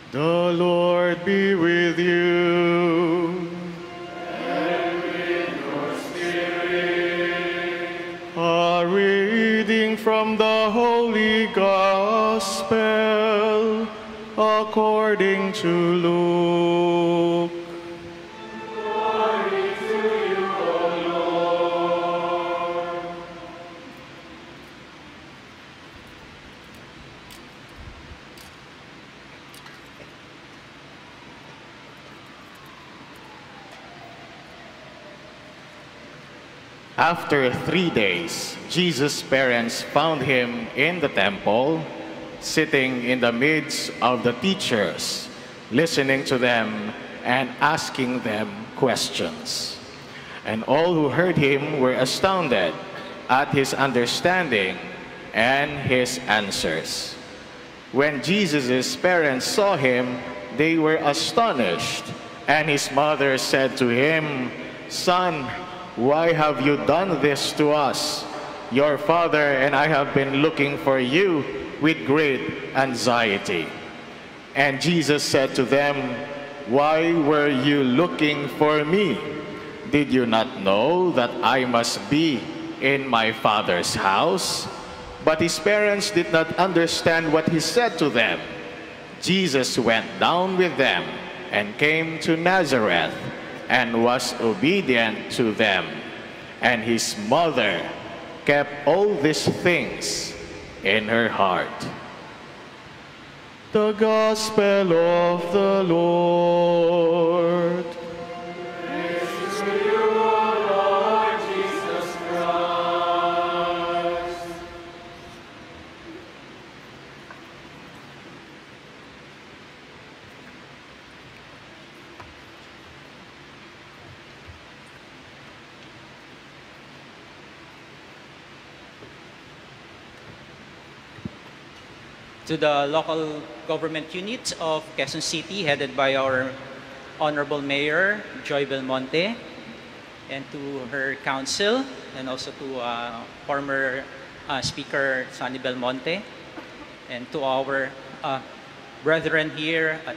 The Lord be with you. And with your spirit. A reading from the Holy Gospel according to Luke. Glory to you, O Lord. After 3 days, Jesus' parents found him in the temple, sitting in the midst of the teachers, listening to them and asking them questions. And all who heard him were astounded at his understanding and his answers. When Jesus' parents saw him, they were astonished, and his mother said to him, "Son, why have you done this to us? Your father and I have been looking for you with great anxiety." And Jesus said to them, "Why were you looking for me? Did you not know that I must be in my Father's house?" But his parents did not understand what he said to them. Jesus went down with them and came to Nazareth and was obedient to them. And his mother kept all these things in her heart. The Gospel of the Lord. Praise to you, O Lord Jesus Christ. To the local government units of Quezon City, headed by our Honorable Mayor, Joy Belmonte, and to her council, and also to former Speaker Sonny Belmonte, and to our brethren here at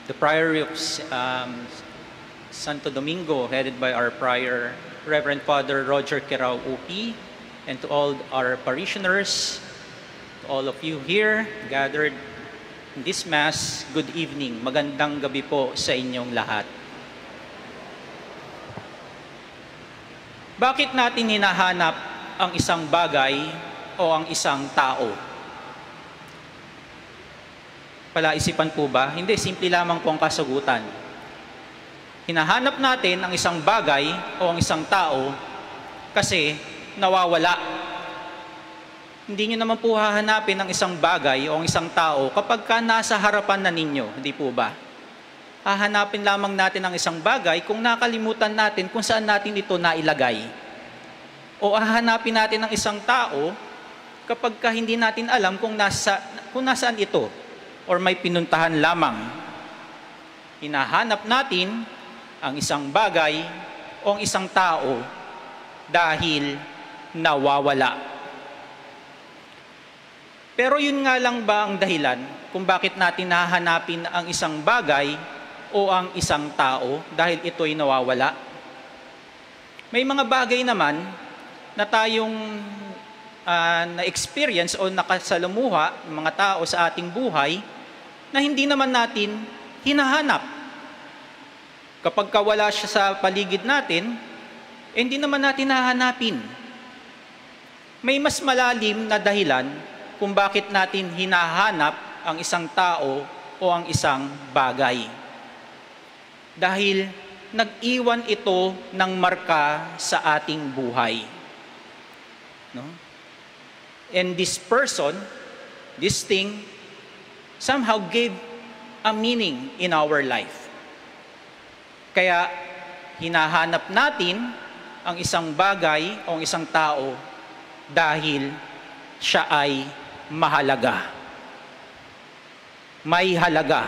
the Priory of Santo Domingo, headed by our Prior, Reverend Father Roger Quirao OP, and to all our parishioners, all of you here gathered in this Mass, good evening. Magandang gabi po sa inyong lahat. Bakit natin hinahanap ang isang bagay o ang isang tao? Palaisipan po ba? Hindi, simple lamang po ang kasagutan. Hinahanap natin ang isang bagay o ang isang tao kasi nawawala. Hindi nyo naman po hahanapin ang isang bagay o ang isang tao kapag ka nasa harapan na ninyo, hindi po ba? Hahanapin lamang natin ang isang bagay kung nakalimutan natin kung saan natin ito nailagay. O hahanapin natin ang isang tao kapag ka hindi natin alam kung nasaan ito or may pinuntahan lamang. Hinahanap natin ang isang bagay o ang isang tao dahil nawawala. Pero yun nga lang ba ang dahilan kung bakit natin hahanapin ang isang bagay o ang isang tao dahil ito'y nawawala? May mga bagay naman na tayong na-experience o nakasalamuha ng mga tao sa ating buhay na hindi naman natin hinahanap. Kapag wala siya sa paligid natin, hindi naman natin hahanapin. May mas malalim na dahilan kung bakit natin hinahanap ang isang tao o ang isang bagay. Dahil nag-iwan ito ng marka sa ating buhay. No? And this person, this thing, somehow gave a meaning in our life. Kaya hinahanap natin ang isang bagay o ang isang tao dahil siya ay mahalaga. May halaga.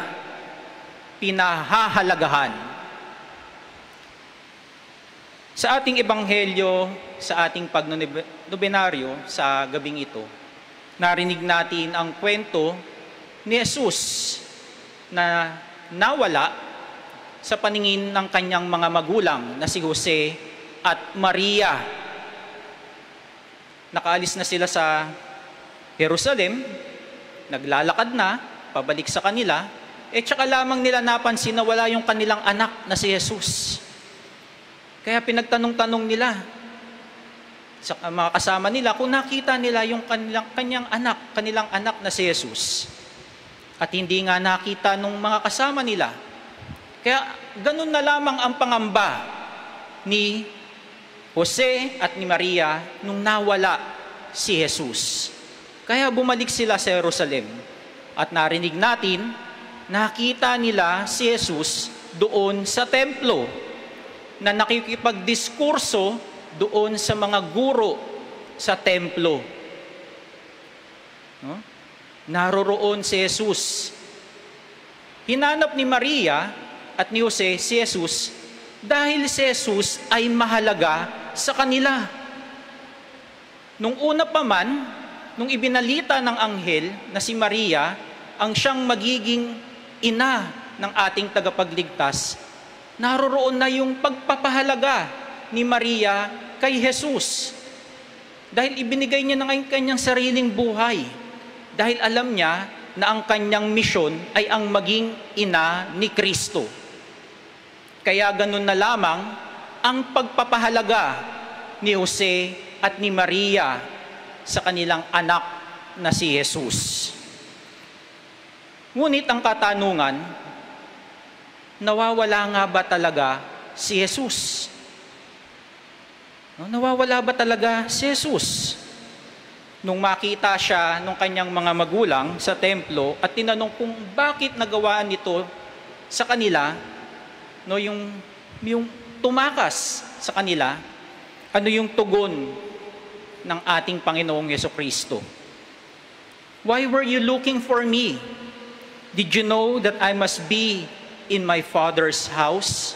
Pinahahalagahan. Sa ating ebanghelyo, sa ating pagnobenaryo sa gabing ito, narinig natin ang kwento ni Jesus na nawala sa paningin ng kanyang mga magulang na si Jose at Maria. Nakaalis na sila sa Jerusalem, naglalakad na, pabalik sa kanila, tsaka lamang nila napansin na wala yung kanilang anak na si Jesus. Kaya pinagtanong-tanong nila sa mga kasama nila kung nakita nila yung kanilang anak na si Jesus. At hindi nga nakita nung mga kasama nila. Kaya ganun na lamang ang pangamba ni Jose at ni Maria nung nawala si Jesus. Kaya bumalik sila sa Jerusalem at narinig natin, nakita nila si Jesus doon sa templo na nakikipagdiskurso doon sa mga guro sa templo. No? Naroroon si Jesus. Hinanap ni Maria at ni Jose si Jesus dahil si Jesus ay mahalaga sa kanila. Nung una pa man, nung ibinalita ng anghel na si Maria ang siyang magiging ina ng ating tagapagligtas, naroroon na yung pagpapahalaga ni Maria kay Jesus. Dahil ibinigay niya ng kanyang sariling buhay. Dahil alam niya na ang kanyang misyon ay ang maging ina ni Kristo. Kaya ganun na lamang ang pagpapahalaga ni Jose at ni Maria sa kanilang anak na si Jesus. Ngunit ang katanungan, nawawala nga ba talaga si Jesus? Nawawala ba talaga si Jesus? Nung makita siya nung kanyang mga magulang sa templo at tinanong kung bakit nagawaan nito sa kanila, yung tumakas sa kanila, ano yung tugon ng ating Panginoong Jesucristo? Why were you looking for me? Did you know that I must be in my Father's house?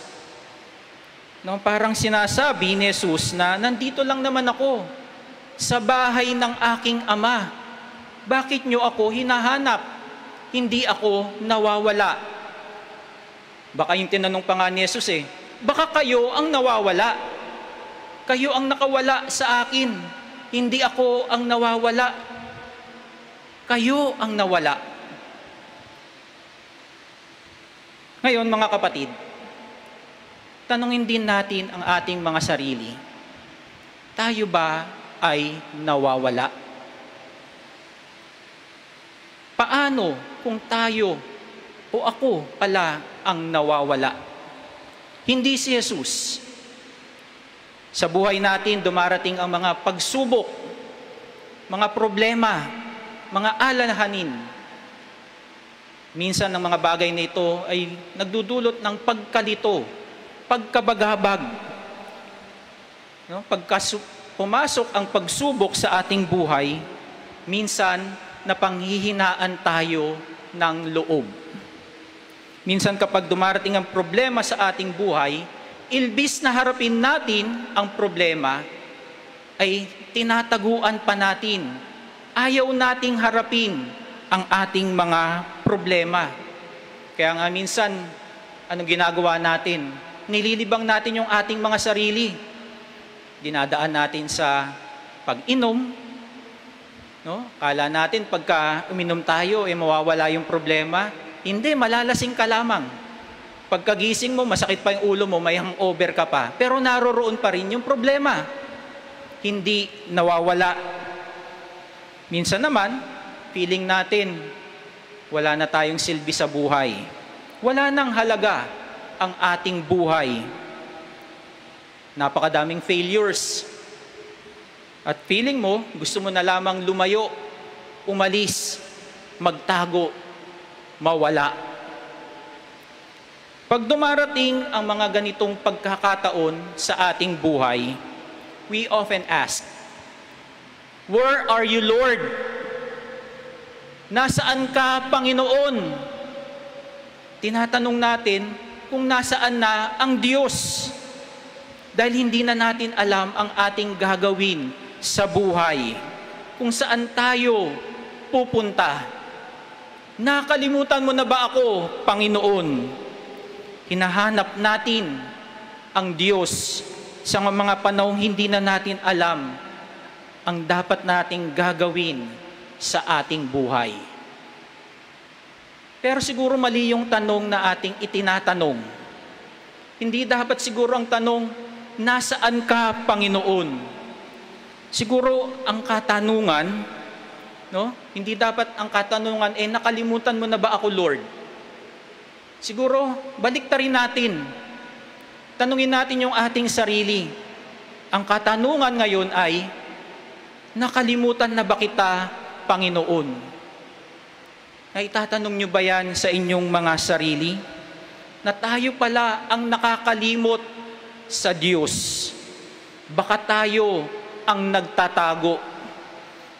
Parang sinasabi ni Jesus na nandito lang naman ako sa bahay ng aking Ama. Bakit nyo ako hinahanap? Hindi ako nawawala. Baka yung tinanong pa nga ni Jesus baka kayo ang nawawala. Kayo ang nakawala sa akin. Hindi ako ang nawawala. Kayo ang nawala. Ngayon mga kapatid, tanungin din natin ang ating mga sarili. Tayo ba ay nawawala? Paano kung tayo o ako pala ang nawawala? Hindi si Jesus. Sa buhay natin, dumarating ang mga pagsubok, mga problema, mga alalahanin. Minsan ang mga bagay na ito ay nagdudulot ng pagkalito, pagkabagabag. Pumasok ang pagsubok sa ating buhay, minsan napanghihinaan tayo ng loob. Minsan kapag dumarating ang problema sa ating buhay, ilbis na harapin natin ang problema, ay tinataguan pa natin. Ayaw nating harapin ang ating mga problema. Kaya nga minsan, anong ginagawa natin? Nililibang natin yung ating mga sarili. Dinadaan natin sa pag-inom. Kala natin pagka uminom tayo, mawawala yung problema. Hindi, malalasing ka lamang. Pagkagising mo, masakit pa yung ulo mo, may hangover ka pa. Pero naroroon pa rin yung problema. Hindi nawawala. Minsan naman, feeling natin, wala na tayong silbi sa buhay. Wala nang halaga ang ating buhay. Napakadaming failures. At feeling mo, gusto mo na lamang lumayo, umalis, magtago, mawala. Pag dumarating ang mga ganitong pagkakataon sa ating buhay, we often ask, "Where are you, Lord? Nasaan ka, Panginoon?" Tinatanong natin kung nasaan na ang Diyos. Dahil hindi na natin alam ang ating gagawin sa buhay. Kung saan tayo pupunta. Nakalimutan mo na ba ako, Panginoon? Hinahanap natin ang Diyos sa mga panahong hindi na natin alam ang dapat nating gagawin sa ating buhay. Pero siguro mali yung tanong na ating itinatanong. Hindi dapat siguro ang tanong, nasaan ka, Panginoon? Siguro ang katanungan, no? Hindi dapat ang katanungan, nakalimutan mo na ba ako, Lord? Siguro, baliktarin natin. Tanungin natin yung ating sarili. Ang katanungan ngayon ay, nakalimutan na ba kita, Panginoon? Ay itatanong nyo ba yan sa inyong mga sarili? Na tayo pala ang nakakalimot sa Diyos. Baka tayo ang nagtatago.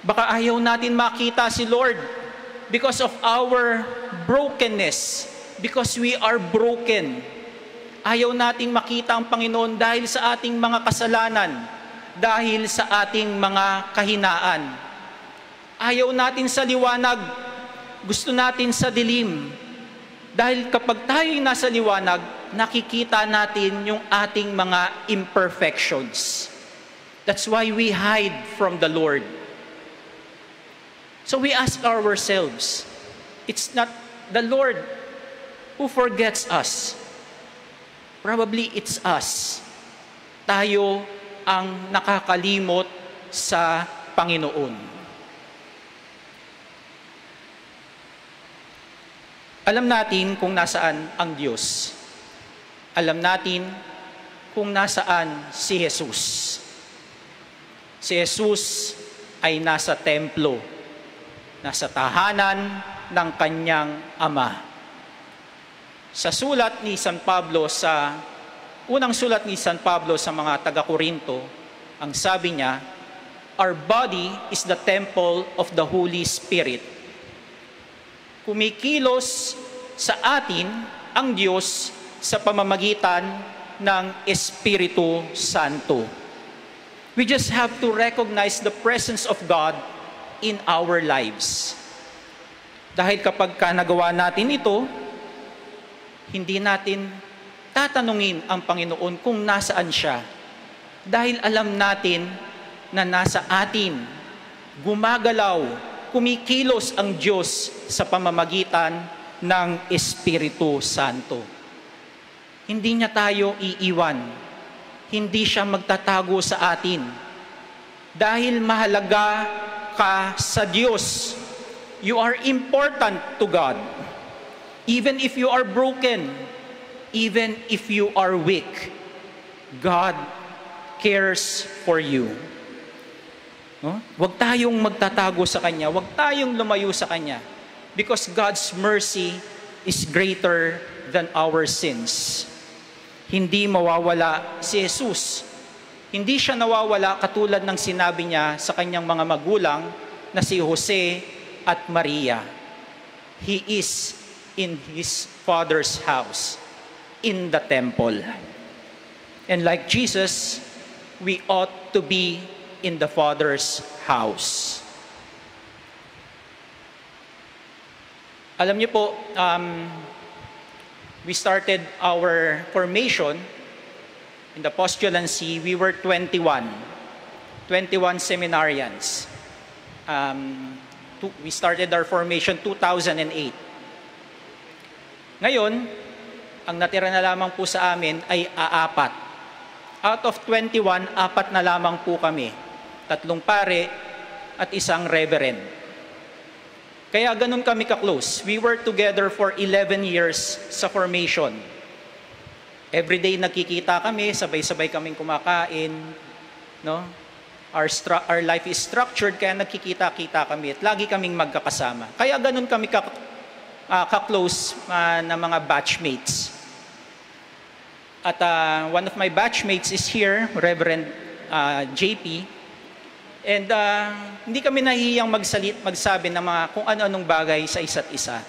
Baka ayaw natin makita si Lord because of our brokenness, because we are broken. Ayaw nating makita ang Panginoon dahil sa ating mga kasalanan, dahil sa ating mga kahinaan. Ayaw natin sa liwanag, gusto natin sa dilim. Dahil kapag tayo'y nasa liwanag, nakikita natin yung ating mga imperfections. That's why we hide from the Lord. So we ask ourselves, it's not the Lord who forgets us. Probably it's us. Tayo ang nakakalimot sa Panginoon. Alam natin kung nasaan ang Diyos. Alam natin kung nasaan si Jesus. Si Jesus ay nasa templo, nasa tahanan ng kanyang Ama. Sa sulat ni San Pablo, sa unang sulat ni San Pablo sa mga taga-Korinto, ang sabi niya, our body is the temple of the Holy Spirit. Kumikilos sa atin ang Diyos sa pamamagitan ng Espiritu Santo. We just have to recognize the presence of God in our lives. Dahil kapag nagawa natin ito, hindi natin tatanungin ang Panginoon kung nasaan siya. Dahil alam natin na nasa atin, gumagalaw, kumikilos ang Diyos sa pamamagitan ng Espiritu Santo. Hindi niya tayo iiwan. Hindi siya magtatago sa atin. Dahil mahalaga ka sa Diyos. You are important to God. Even if you are broken, even if you are weak, God cares for you. No? Huwag tayong magtatago sa Kanya. Huwag tayong lumayo sa Kanya. Because God's mercy is greater than our sins. Hindi mawawala si Jesus. Hindi siya nawawala katulad ng sinabi niya sa kanyang mga magulang na si Jose at Maria. He is in His Father's house, in the temple. And like Jesus, we ought to be in the Father's house. Alam niyo po, we started our formation in the postulancy. We were 21 seminarians. We started our formation 2008. Ngayon, ang natira na lamang po sa amin ay 4. Out of 21, 4 na lamang po kami. 3 pare at 1 reverend. Kaya ganun kami ka-close. We were together for 11 years sa formation. Every day nagkikita kami, sabay-sabay kaming kumakain. No? Our life is structured, kaya nagkikita-kita kami at lagi kaming magkakasama. Kaya ganun kami ka-close na mga batchmates. At one of my batchmates is here, Reverend JP. And hindi kami nahihiyang magsabi ng mga kung ano-anong bagay sa isa't isa.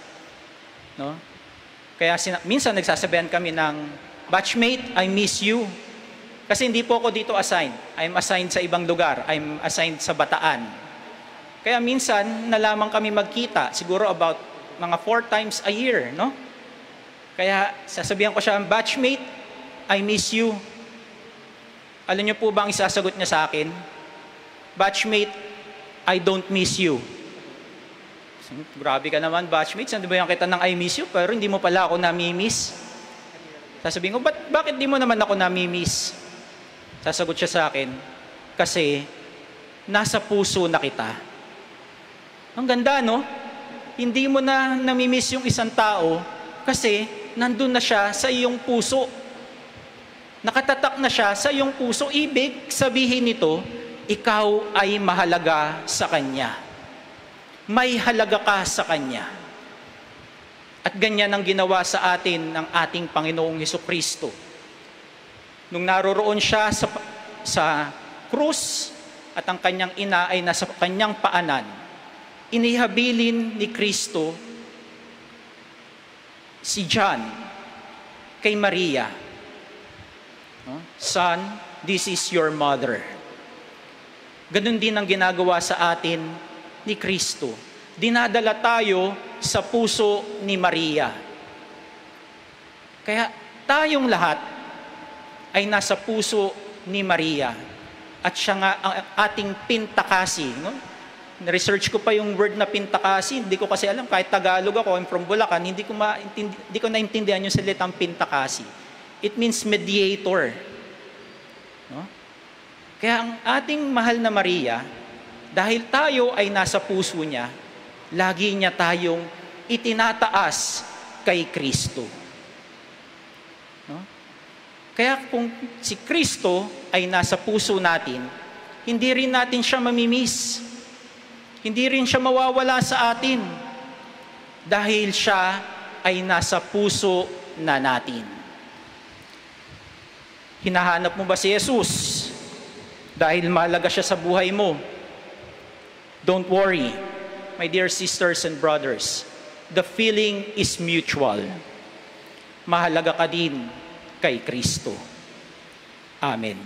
No? Kaya minsan nagsasabihan kami ng, batchmate, I miss you. Kasi hindi po ako dito assigned. I'm assigned sa ibang lugar. I'm assigned sa Bataan. Kaya minsan na lamang kami magkita, siguro about mga 4 times a year, no? Kaya sasabihan ko siya, batchmate, I miss you. Alam niyo po ba ang isasagot niya sa akin? Batchmate, I don't miss you. Grabe ka naman, batchmate. Saan ba yung kita ng I miss you? Pero hindi mo pala ako nami-miss. Sasabihin ko, bakit di mo naman ako nami-miss? Sasagot siya sa akin, kasi nasa puso na kita. Ang ganda, no? Hindi mo na nami-miss yung isang tao kasi nandun na siya sa iyong puso. Nakatatak na siya sa iyong puso. Ibig sabihin nito, ikaw ay mahalaga sa Kanya. May halaga ka sa Kanya. At ganyan ang ginawa sa atin ng ating Panginoong Hesukristo. Nung naroroon siya sa krus at ang kanyang ina ay nasa kanyang paanan, inihabilin ni Kristo si John kay Maria. Son, this is your mother. Ganun din ang ginagawa sa atin ni Kristo. Dinadala tayo sa puso ni Maria. Kaya tayong lahat ay nasa puso ni Maria. At siya nga ang ating pintakasi. No? Na-research ko pa yung word na pintakasi. Hindi ko kasi alam, kahit Tagalog ako, I'm from Bulacan, hindi ko naintindihan yung salitang pintakasi. It means mediator. No? Kaya ang ating mahal na Maria, dahil tayo ay nasa puso niya, lagi niya tayong itinataas kay Kristo. No? Kaya kung si Kristo ay nasa puso natin, hindi rin natin siya mamimiss. Hindi rin siya mawawala sa atin. Dahil siya ay nasa puso na natin. Hinahanap mo ba si Jesus? Dahil mahalaga siya sa buhay mo. Don't worry, my dear sisters and brothers. The feeling is mutual. Mahalaga ka din kay Kristo. Amen.